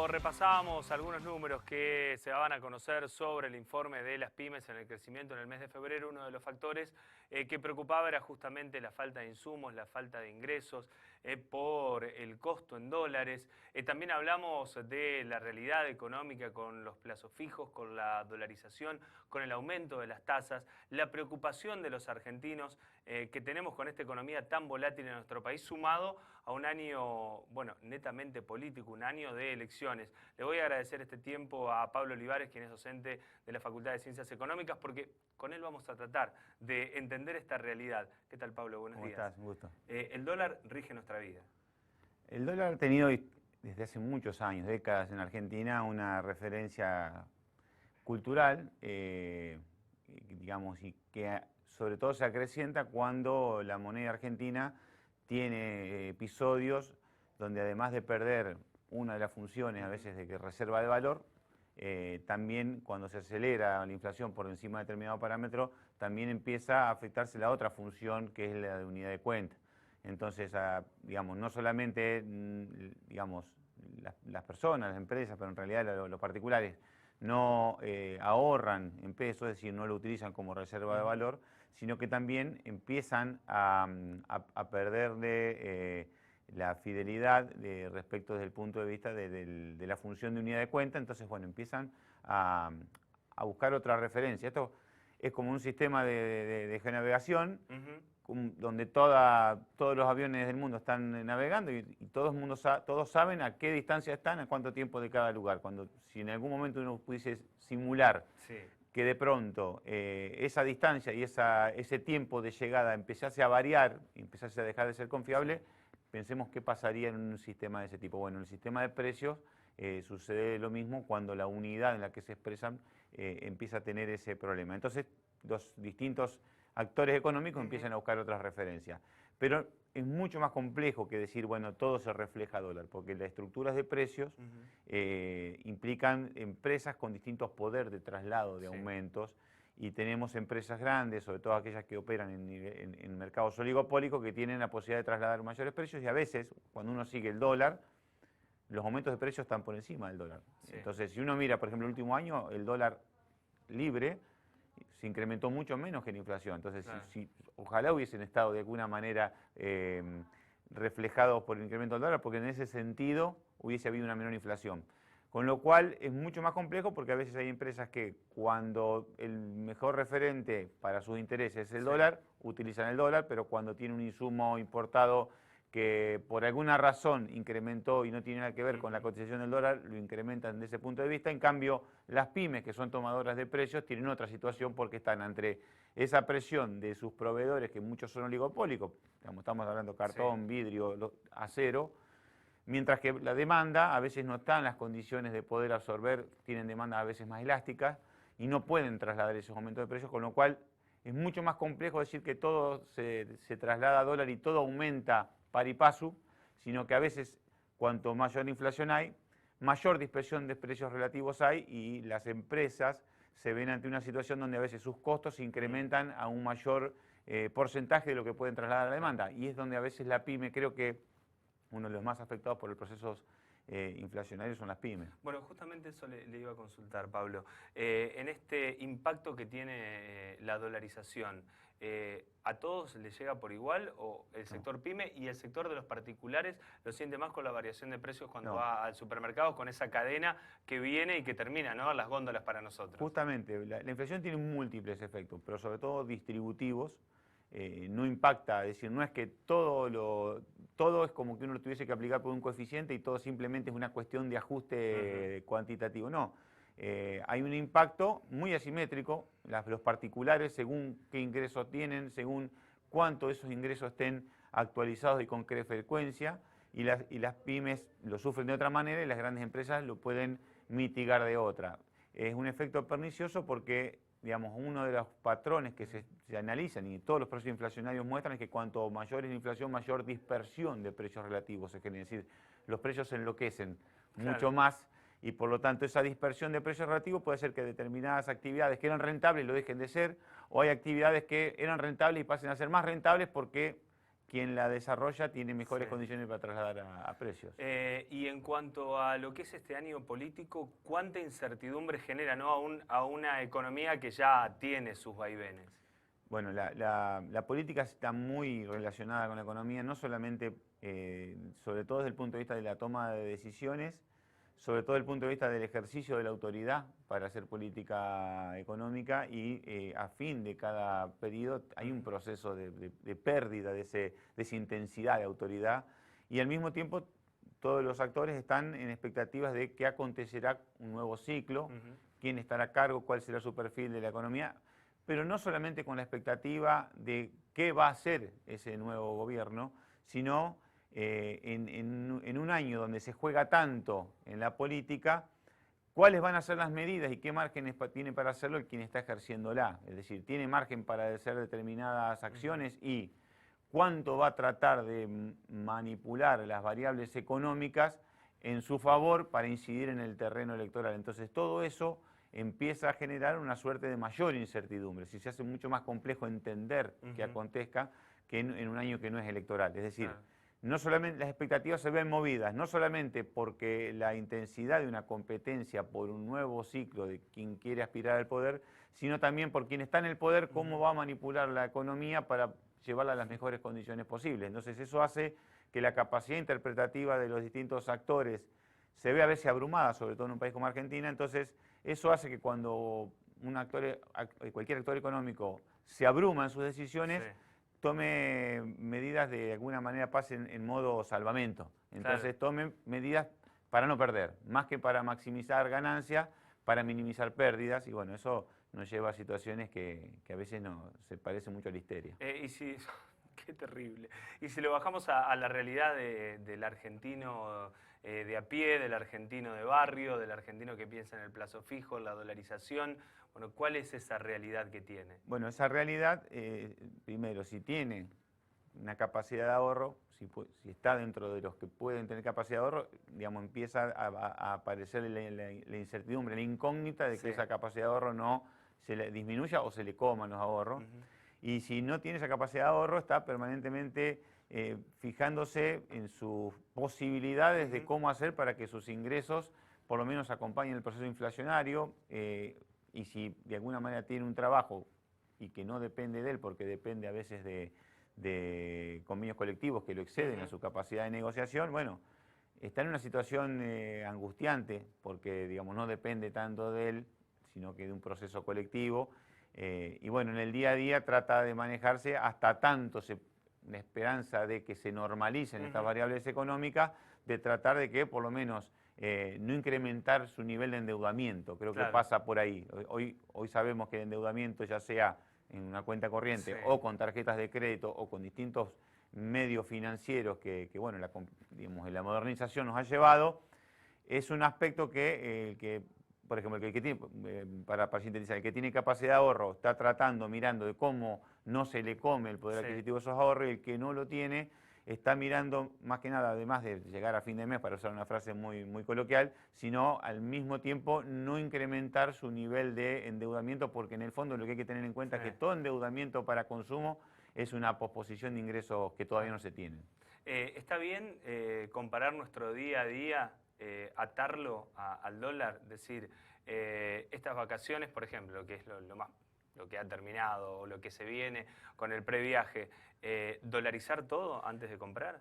repasábamos algunos números que se van a conocer sobre el informe de las pymes en el crecimiento en el mes de febrero, uno de los factores que preocupaba era justamente la falta de insumos, la falta de ingresos por el costo en dólares. También hablamos de la realidad económica con los plazos fijos, con la dolarización, con el aumento de las tasas, la preocupación de los argentinos que tenemos con esta economía tan volátil en nuestro país, sumado a un año, bueno, netamente político, un año de elecciones. Le voy a agradecer este tiempo a Pablo Olivares, quien es docente de la Facultad de Ciencias Económicas, porque con él vamos a tratar de entender esta realidad. ¿Qué tal, Pablo? Buenos días. ¿Cómo estás? Un gusto. El dólar rige nuestra vida. El dólar ha tenido desde hace muchos años, décadas en Argentina, una referencia cultural, digamos, y que sobre todo se acrecienta cuando la moneda argentina tiene episodios donde además de perder una de las funciones a veces de reserva de valor, también cuando se acelera la inflación por encima de determinado parámetro, también empieza a afectarse la otra función que es la de unidad de cuenta. Entonces, digamos, no solamente digamos, las personas, las empresas, pero en realidad los particulares no ahorran en pesos, es decir, no lo utilizan como reserva de valor, sino que también empiezan a perderle la fidelidad respecto desde el punto de vista de la función de unidad de cuenta. Entonces, bueno, empiezan a buscar otra referencia. Esto es como un sistema de navegación donde todos los aviones del mundo están navegando y todos saben a qué distancia están, a cuánto tiempo de cada lugar. Si en algún momento uno pudiese simular que de pronto esa distancia y ese tiempo de llegada empezase a variar, empezase a dejar de ser confiable, pensemos qué pasaría en un sistema de ese tipo. Bueno, en el sistema de precios sucede lo mismo cuando la unidad en la que se expresan empieza a tener ese problema. Entonces, los distintos actores económicos empiezan a buscar otras referencias. Pero es mucho más complejo que decir, bueno, todo se refleja a dólar, porque las estructuras de precios implican empresas con distintos poderes de traslado de aumentos, y tenemos empresas grandes, sobre todo aquellas que operan en mercados oligopólicos, que tienen la posibilidad de trasladar mayores precios, y a veces, cuando uno sigue el dólar, los aumentos de precios están por encima del dólar. Entonces, si uno mira, por ejemplo, el último año, el dólar libre se incrementó mucho menos que la inflación. Entonces, ojalá hubiesen estado de alguna manera reflejados por el incremento del dólar, porque en ese sentido hubiese habido una menor inflación. Con lo cual es mucho más complejo, porque a veces hay empresas que cuando el mejor referente para sus intereses es el dólar, utilizan el dólar, pero cuando tiene un insumo importado que por alguna razón incrementó y no tiene nada que ver con la cotización del dólar, lo incrementan desde ese punto de vista. En cambio, las pymes, que son tomadoras de precios, tienen otra situación porque están entre esa presión de sus proveedores, que muchos son oligopólicos, estamos hablando de cartón, vidrio, acero, mientras que la demanda a veces no está en las condiciones de poder absorber, tienen demandas a veces más elásticas y no pueden trasladar esos aumentos de precios, con lo cual es mucho más complejo decir que todo se traslada a dólar y todo aumenta pari passu, sino que a veces cuanto mayor inflación hay, mayor dispersión de precios relativos hay, y las empresas se ven ante una situación donde a veces sus costos se incrementan a un mayor porcentaje de lo que pueden trasladar a la demanda, y es donde a veces la pyme, creo que uno de los más afectados por el proceso inflacionarios son las pymes. Bueno, justamente eso le iba a consultar, Pablo. En este impacto que tiene la dolarización, ¿a todos les llega por igual, o el sector pyme y el sector de los particulares lo siente más con la variación de precios cuando va al supermercado, con esa cadena que viene y que termina, ¿no?, las góndolas para nosotros? Justamente, la inflación tiene múltiples efectos, pero sobre todo distributivos. No impacta, es decir, no es que todo es como que uno lo tuviese que aplicar por un coeficiente y todo simplemente es una cuestión de ajuste cuantitativo. No, hay un impacto muy asimétrico. Los particulares, según qué ingresos tienen, según cuánto esos ingresos estén actualizados y con qué frecuencia, y las pymes lo sufren de otra manera y las grandes empresas lo pueden mitigar de otra. Es un efecto pernicioso porque, digamos, uno de los patrones que se analizan y todos los procesos inflacionarios muestran es que cuanto mayor es la inflación, mayor dispersión de precios relativos se genera. Es decir, los precios se enloquecen mucho más, y por lo tanto esa dispersión de precios relativos puede hacer que determinadas actividades que eran rentables lo dejen de ser, o hay actividades que eran rentables y pasen a ser más rentables porque quien la desarrolla tiene mejores Sí. condiciones para trasladar a precios. Y en cuanto a lo que es este año político, ¿cuánta incertidumbre genera, ¿no? a una economía que ya tiene sus vaivenes? Bueno, la política está muy relacionada con la economía, no solamente, sobre todo desde el punto de vista de la toma de decisiones, sobre todo desde el punto de vista del ejercicio de la autoridad para hacer política económica y a fin de cada periodo hay un proceso de pérdida de esa intensidad de autoridad y al mismo tiempo todos los actores están en expectativas de qué acontecerá un nuevo ciclo, quién estará a cargo, cuál será su perfil de la economía, pero no solamente con la expectativa de qué va a hacer ese nuevo gobierno, sino en un año donde se juega tanto en la política, cuáles van a ser las medidas y qué márgenes tiene para hacerlo el quien está ejerciéndola. Es decir, tiene margen para hacer determinadas acciones y cuánto va a tratar de manipular las variables económicas en su favor para incidir en el terreno electoral. Entonces todo eso empieza a generar una suerte de mayor incertidumbre, si se hace mucho más complejo entender qué acontezca que en un año que no es electoral. Es decir, no solamente las expectativas se ven movidas, no solamente porque la intensidad de una competencia por un nuevo ciclo de quien quiere aspirar al poder, sino también por quien está en el poder, cómo va a manipular la economía para llevarla a las mejores condiciones posibles. Entonces eso hace que la capacidad interpretativa de los distintos actores se ve a veces abrumada, sobre todo en un país como Argentina. Entonces eso hace que cuando cualquier actor económico se abruma en sus decisiones, tome medidas de alguna manera, pasen en modo salvamento. Entonces tome medidas para no perder, más que para maximizar ganancias, para minimizar pérdidas, y bueno, eso nos lleva a situaciones que a veces se parece mucho a la histeria. Qué terrible. Y si lo bajamos a la realidad del argentino de a pie, del argentino de barrio, del argentino que piensa en el plazo fijo, en la dolarización, bueno, ¿cuál es esa realidad que tiene? Bueno, esa realidad, primero, si tiene una capacidad de ahorro, si está dentro de los que pueden tener capacidad de ahorro, digamos, empieza a aparecer la incertidumbre, la incógnita de que esa capacidad de ahorro no se le disminuya o se le coman los ahorros. Y si no tiene esa capacidad de ahorro, está permanentemente fijándose en sus posibilidades de cómo hacer para que sus ingresos por lo menos acompañen el proceso inflacionario, y si de alguna manera tiene un trabajo y que no depende de él, porque depende a veces de convenios colectivos que lo exceden a su capacidad de negociación, bueno, está en una situación angustiante, porque digamos, no depende tanto de él, sino que de un proceso colectivo. Y bueno, en el día a día trata de manejarse hasta tanto la esperanza de que se normalicen estas variables económicas, de tratar de que por lo menos no incrementar su nivel de endeudamiento. Creo que pasa por ahí. Hoy sabemos que el endeudamiento, ya sea en una cuenta corriente o con tarjetas de crédito o con distintos medios financieros que bueno, digamos, la modernización nos ha llevado, es un aspecto que por ejemplo, el que tiene, para sintetizar, el que tiene capacidad de ahorro está mirando de cómo no se le come el poder adquisitivo de esos ahorros, y el que no lo tiene está mirando más que nada, además de llegar a fin de mes, para usar una frase muy, muy coloquial, sino al mismo tiempo no incrementar su nivel de endeudamiento, porque en el fondo lo que hay que tener en cuenta es que todo endeudamiento para consumo es una posposición de ingresos que todavía no se tienen. ¿Está bien comparar nuestro día a día, atarlo al dólar? Decir, estas vacaciones, por ejemplo, que es lo que ha terminado o lo que se viene con el previaje, ¿dolarizar todo antes de comprar?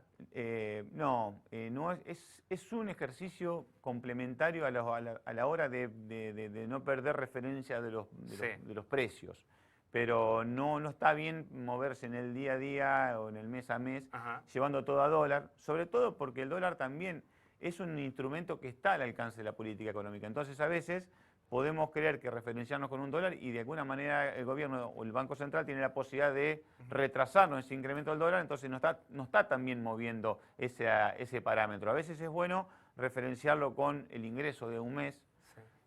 No, es un ejercicio complementario a la hora de no perder referencia de los precios. Pero no está bien moverse en el día a día o en el mes a mes llevando todo a dólar, sobre todo porque el dólar también es un instrumento que está al alcance de la política económica. Entonces a veces podemos creer que referenciarnos con un dólar y de alguna manera el gobierno o el Banco Central tiene la posibilidad de retrasarnos ese incremento del dólar, entonces no está también moviendo ese parámetro. A veces es bueno referenciarlo con el ingreso de un mes,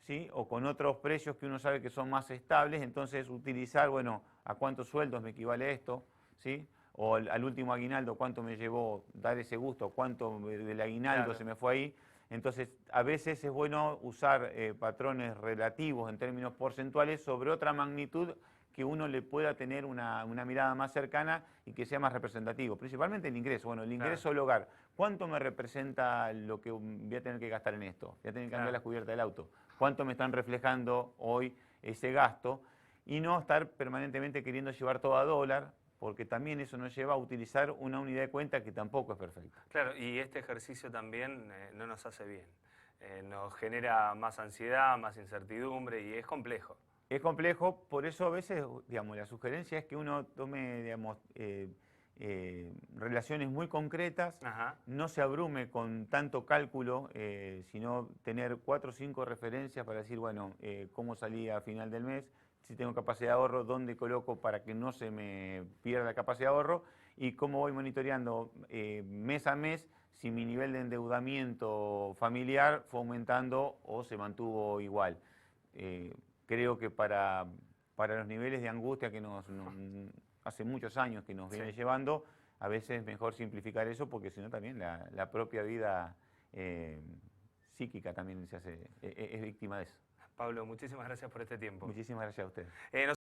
¿sí? O con otros precios que uno sabe que son más estables, entonces utilizar, bueno, a cuántos sueldos me equivale esto, ¿sí? O al último aguinaldo, cuánto me llevó dar ese gusto, cuánto del aguinaldo se me fue ahí. Entonces, a veces es bueno usar patrones relativos en términos porcentuales sobre otra magnitud que uno le pueda tener una mirada más cercana y que sea más representativo. Principalmente el ingreso. Bueno, el ingreso del hogar. ¿Cuánto me representa lo que voy a tener que gastar en esto? Voy a tener que cambiar las cubiertas del auto. ¿Cuánto me están reflejando hoy ese gasto? Y no estar permanentemente queriendo llevar todo a dólar, porque también eso nos lleva a utilizar una unidad de cuenta que tampoco es perfecta. Claro, y este ejercicio también no nos hace bien. Nos genera más ansiedad, más incertidumbre y es complejo. Es complejo, por eso a veces, digamos, la sugerencia es que uno tome, digamos, relaciones muy concretas, no se abrume con tanto cálculo, sino tener 4 o 5 referencias para decir, bueno, cómo salí a final del mes, si tengo capacidad de ahorro, dónde coloco para que no se me pierda la capacidad de ahorro y cómo voy monitoreando mes a mes si mi nivel de endeudamiento familiar fue aumentando o se mantuvo igual. Creo que para los niveles de angustia que hace muchos años que nos viene llevando, a veces es mejor simplificar eso porque si no también la propia vida psíquica también es víctima de eso. Pablo, muchísimas gracias por este tiempo. Muchísimas gracias a ustedes.